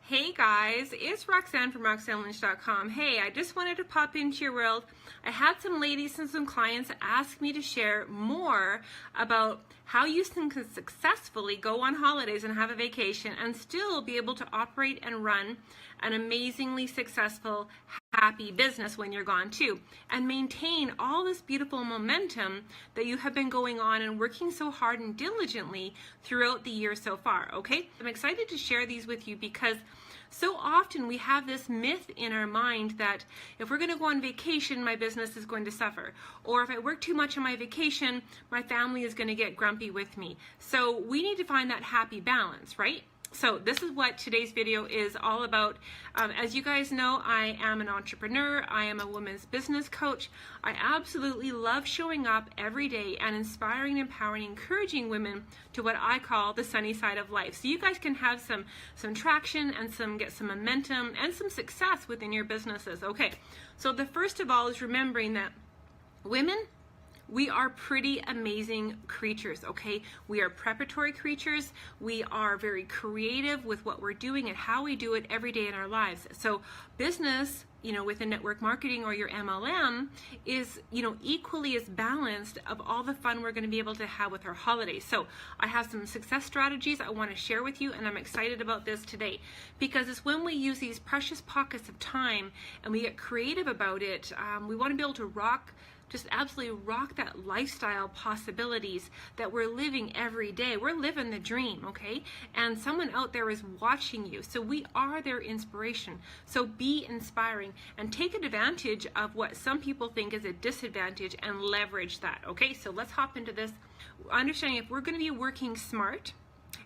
Hey guys, it's Roxanne from RoxanneLynch.com. Hey, I just wanted to pop into your world. I had some ladies and some clients ask me to share more about how you can successfully go on holidays and have a vacation and still be able to operate and run an amazingly successful, happy business when you're gone too, and maintain all this beautiful momentum that you have been going on and working so hard and diligently throughout the year so far, okay? I'm excited to share these with you because so often we have this myth in our mind that if we're going to go on vacation, my business is going to suffer. Or if I work too much on my vacation, my family is going to get grumpy with me. So we need to find that happy balance, right? So this is what today's video is all about. As you guys know, I am an entrepreneur. I am a women's business coach. I absolutely love showing up every day and inspiring, empowering, encouraging women to what I call the sunny side of life. So you guys can have some traction and get some momentum and some success within your businesses. Okay, so the first of all is remembering that women, we are pretty amazing creatures, okay? We are preparatory creatures. We are very creative with what we're doing and how we do it every day in our lives. So business, within network marketing or your MLM is, equally as balanced of all the fun we're going to be able to have with our holidays. So I have some success strategies I want to share with you, and I'm excited about this today because it's when we use these precious pockets of time and we get creative about it, we want to be able to just absolutely rock that lifestyle possibilities that we're living every day. We're living the dream, okay? And someone out there is watching you. So we are their inspiration. So be inspiring and take advantage of what some people think is a disadvantage and leverage that, okay? So let's hop into this. Understanding if we're going to be working smart,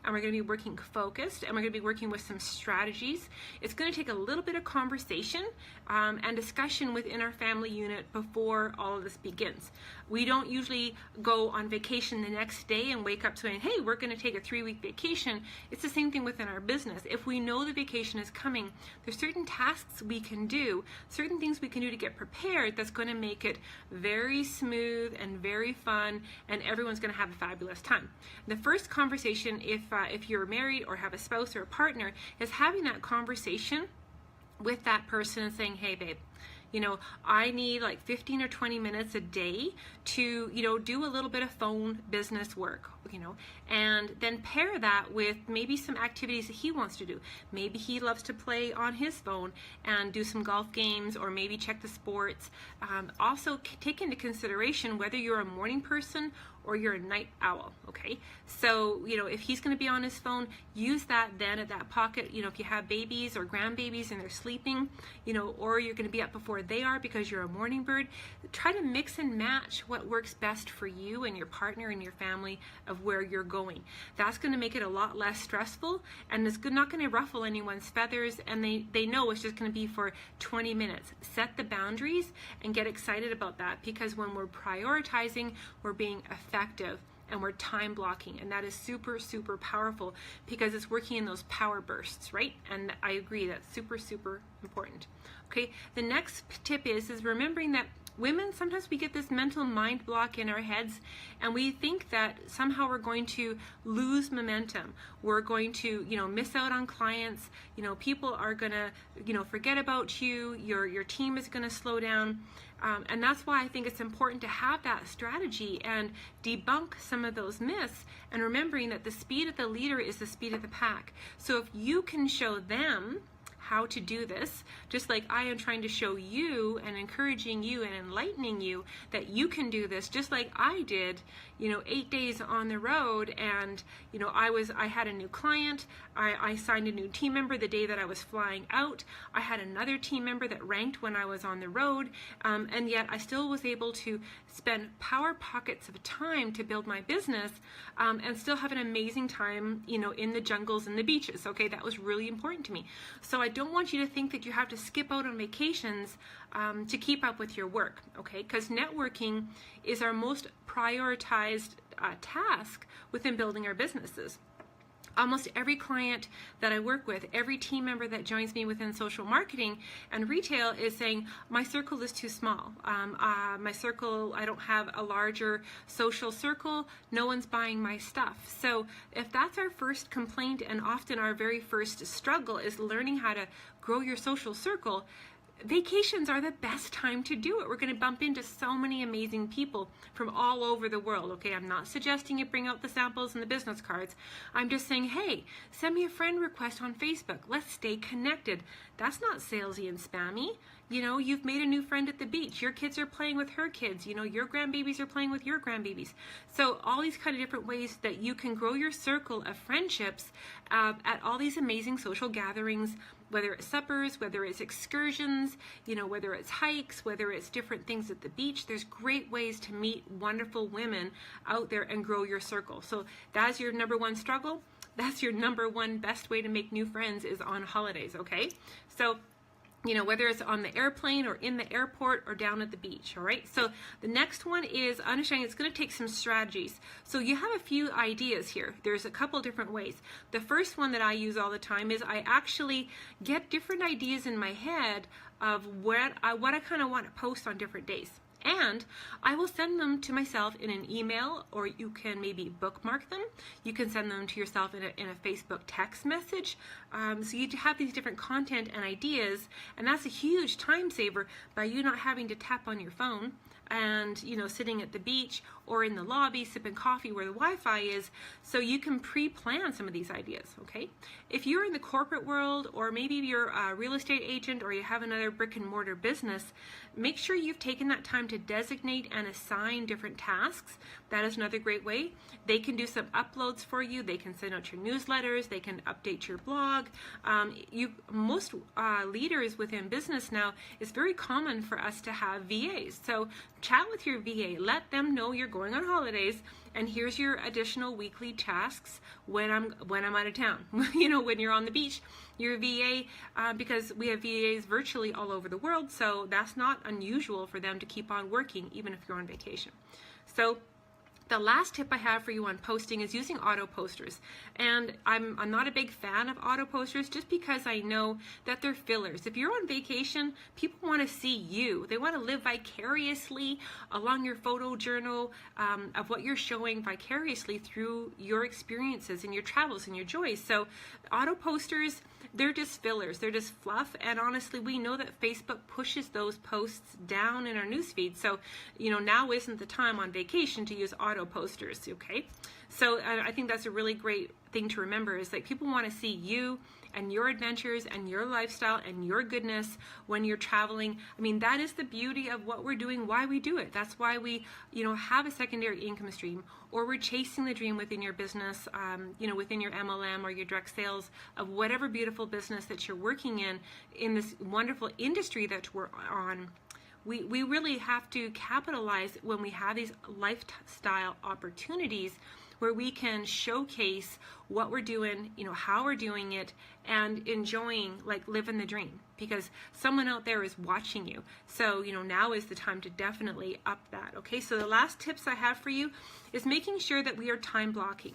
and we're going to be working focused, and we're going to be working with some strategies. It's going to take a little bit of conversation and discussion within our family unit before all of this begins. We don't usually go on vacation the next day and wake up saying, hey, we're going to take a 3-week vacation. It's the same thing within our business. If we know the vacation is coming, there's certain tasks we can do, certain things we can do to get prepared that's going to make it very smooth and very fun, and everyone's going to have a fabulous time. The first conversation, if you're married or have a spouse or a partner, is having that conversation with that person and saying, hey babe, I need like 15 or 20 minutes a day to, do a little bit of phone business work, and then pair that with maybe some activities that he wants to do. Maybe he loves to play on his phone and do some golf games or maybe check the sports. Also take into consideration whether you're a morning person or you're a night owl, okay? So, if he's going to be on his phone, use that then at that pocket, if you have babies or grandbabies and they're sleeping, or you're going to be up before they are because you're a morning bird, try to mix and match what works best for you and your partner and your family of where you're going. That's going to make it a lot less stressful, and it's not going to ruffle anyone's feathers, and they know it's just going to be for 20 minutes. Set the boundaries and get excited about that, because when we're prioritizing, we're being effective and we're time blocking, and that is super, super powerful because it's working in those power bursts, right? And I agree, that's super, super important. Okay, the next tip is remembering that women, sometimes we get this mental mind block in our heads, and we think that somehow we're going to lose momentum. We're going to, miss out on clients. People are going to, forget about you. Your team is going to slow down. And that's why I think it's important to have that strategy and debunk some of those myths, and remembering that the speed of the leader is the speed of the pack. So if you can show them how to do this, just like I am trying to show you and encouraging you and enlightening you that you can do this, just like I did, 8 days on the road, and I had a new client, I signed a new team member the day that I was flying out, I had another team member that ranked when I was on the road, and yet I still was able to spend power pockets of time to build my business, and still have an amazing time, in the jungles and the beaches. Okay, that was really important to me. So I don't want you to think that you have to skip out on vacations to keep up with your work, okay? Because networking is our most prioritized task within building our businesses. Almost every client that I work with, every team member that joins me within social marketing and retail is saying, my circle is too small. My circle, I don't have a larger social circle. No one's buying my stuff. So if that's our first complaint, and often our very first struggle is learning how to grow your social circle, vacations are the best time to do it. We're going to bump into so many amazing people from all over the world. Okay, I'm not suggesting you bring out the samples and the business cards. I'm just saying, hey, send me a friend request on Facebook. Let's stay connected. That's not salesy and spammy. You know, you've made a new friend at the beach. Your kids are playing with her kids. You know, your grandbabies are playing with your grandbabies. So all these kind of different ways that you can grow your circle of friendships at all these amazing social gatherings, whether it's suppers, whether it's excursions, you know, whether it's hikes, whether it's different things at the beach. There's great ways to meet wonderful women out there and grow your circle. So that's your number one struggle. That's your number one best way to make new friends is on holidays, okay? So, you know, whether it's on the airplane or in the airport or down at the beach, all right? So the next one is understanding it's going to take some strategies. So you have a few ideas here. There's a couple different ways. The first one that I use all the time is I actually get different ideas in my head of what I kind of want to post on different days. And I will send them to myself in an email, or you can maybe bookmark them. You can send them to yourself in a Facebook text message. So you have these different content and ideas, and that's a huge time saver by you not having to tap on your phone and, you know, sitting at the beach or in the lobby sipping coffee where the Wi-Fi is, so you can pre-plan some of these ideas, okay? If you're in the corporate world, or maybe you're a real estate agent, or you have another brick and mortar business, make sure you've taken that time to designate and assign different tasks. That is another great way. They can do some uploads for you. They can send out your newsletters. They can update your blog. Most leaders within business now, it's very common for us to have VAs. So chat with your VA. Let them know you're going on holidays, and here's your additional weekly tasks when I'm out of town. You know, when you're on the beach, your VA, because we have VAs virtually all over the world, so that's not unusual for them to keep on working even if you're on vacation. So the last tip I have for you on posting is using auto posters. And I'm not a big fan of auto posters just because I know that they're fillers. If you're on vacation, people want to see you. They want to live vicariously along your photo journal of what you're showing vicariously through your experiences and your travels and your joys. So auto posters, they're just fillers. They're just fluff. And honestly, we know that Facebook pushes those posts down in our newsfeed. So, you know, now isn't the time on vacation to use auto posters, okay? So I think that's a really great thing to remember, is that people want to see you and your adventures and your lifestyle and your goodness when you're traveling. I mean, that is the beauty of what we're doing, why we do it. That's why we, you know, have a secondary income stream, or we're chasing the dream within your business, you know, within your MLM or your direct sales of whatever beautiful business that you're working in this wonderful industry that we're on. We really have to capitalize when we have these lifestyle opportunities where we can showcase what we're doing, you know, how we're doing it, and enjoying, like, living the dream, because someone out there is watching you. So, you know, now is the time to definitely up that, okay? So the last tips I have for you is making sure that we are time blocking.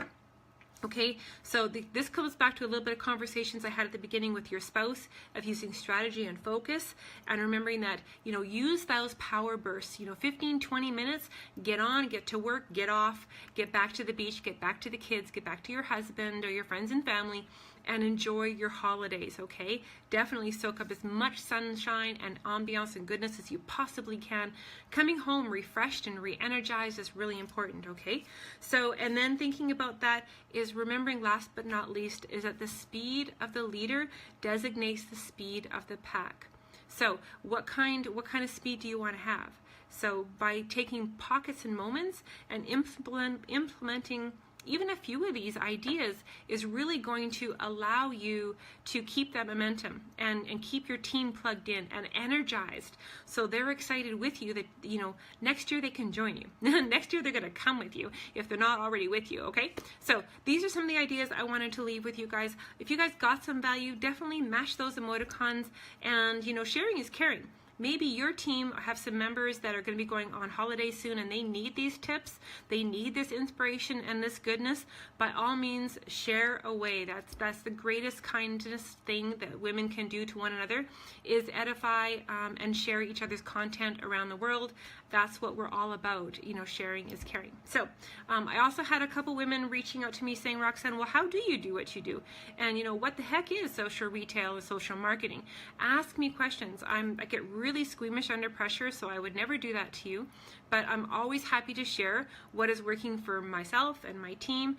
Okay, so this comes back to a little bit of conversations I had at the beginning with your spouse of using strategy and focus, and remembering that, you know, use those power bursts, you know, 15, 20 minutes, get on, get to work, get off, get back to the beach, get back to the kids, get back to your husband or your friends and family, and enjoy your holidays, okay? Definitely soak up as much sunshine and ambiance and goodness as you possibly can. Coming home refreshed and re-energized is really important, okay? So, and then thinking about that is remembering, last but not least, is that the speed of the leader designates the speed of the pack. So what kind of speed do you want to have? So by taking pockets and moments and implementing even a few of these ideas is really going to allow you to keep that momentum and keep your team plugged in and energized, so they're excited with you that, you know, next year they can join you. Next year they're going to come with you if they're not already with you, okay? So these are some of the ideas I wanted to leave with you guys. If you guys got some value, definitely mash those emoticons, and, you know, sharing is caring. maybe your team have some members that are going to be going on holiday soon and they need these tips, they need this inspiration and this goodness. By all means, share away. That's the greatest kindness thing that women can do to one another, is edify and share each other's content around the world. That's what we're all about. Sharing is caring. So I also had a couple women reaching out to me saying, Roxanne, well, how do you do what you do? And what the heck is social retail and social marketing? Ask me questions. I get really squeamish under pressure, so I would never do that to you. But I'm always happy to share what is working for myself and my team.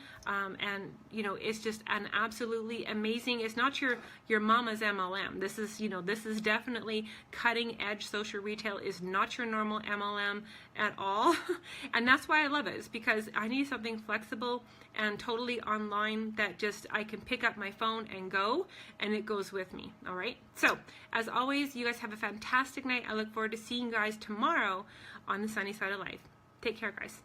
It's just an absolutely amazing. It's not your mama's MLM. This is definitely cutting edge. Social retail is not your normal MLM at all. And that's why I love it. It's because I need something flexible and totally online that just I can pick up my phone and go, and it goes with me. All right. So as always, you guys have a fantastic night. I look forward to seeing you guys tomorrow on the sunny side of life. Take care, guys.